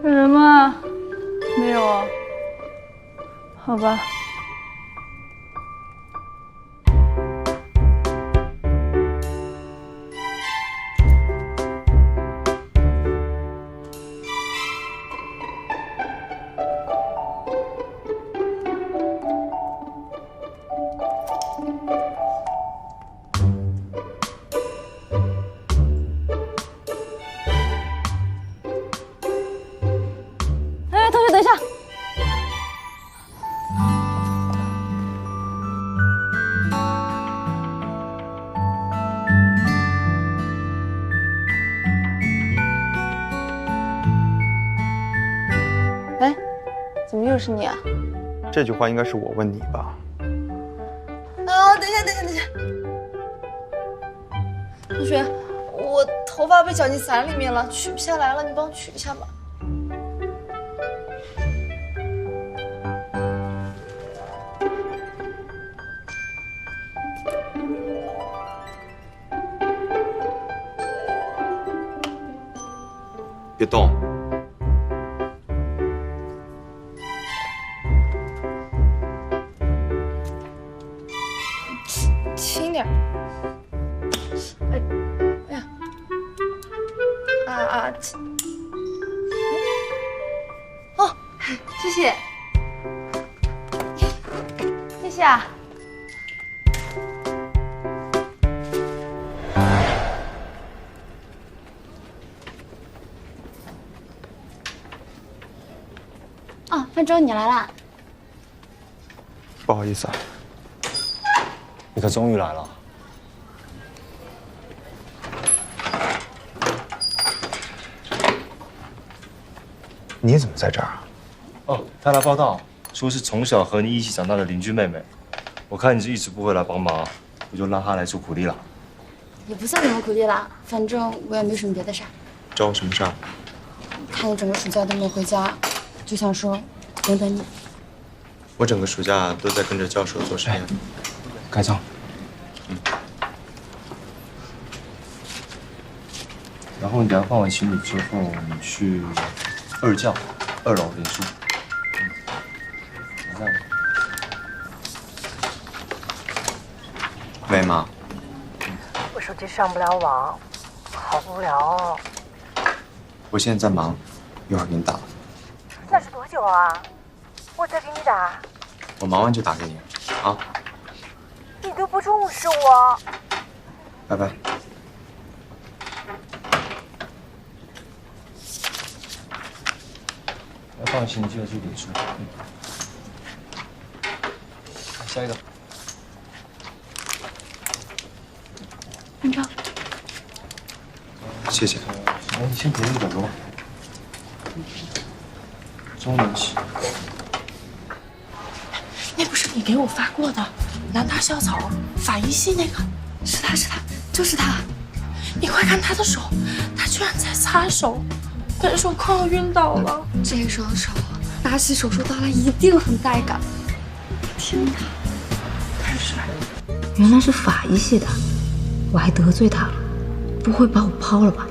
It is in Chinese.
有人吗？没有啊。好吧。哎，同学，等一下。哎，怎么又是你啊？这句话应该是我问你吧？啊，等一下，等一下，等一下。同学，我头发被绞进伞里面了，取不下来了，你帮我取一下吧。别动。轻点。哎，哎呀，哦，谢谢，谢谢啊。哦，范舟，你来啦！不好意思啊。你可终于来了。你怎么在这儿啊？哦，他来报道，说是从小和你一起长大的邻居妹妹。我看你是一直不会来帮忙，我就让她来做苦力了。也不算什么苦力啦，反正我也没什么别的事儿。找我什么事儿？看你整个暑假都没回家，就想说等等你。我整个暑假都在跟着教授做实验。盖章。然后你等下放完行李之后，你去2教2楼领书。这样。喂，妈。我手机上不了网，好无聊哦。我现在在忙，一会儿给你打。那是多久啊？我再给你打。我忙完就打给你，啊。你都不重视我。拜拜。要放行李记得去领书。下一个。范舟，谢谢。哎，你先别那个吧。中文系。那不是你给我发过的南大校草法医系那个？是他，就是他！你快看他的手，他居然在擦手，感觉说快要晕倒了。这手拿起手术刀来一定很带感。天哪，太帅了！原来是法医系的，我还得罪他了，不会把我抛了吧？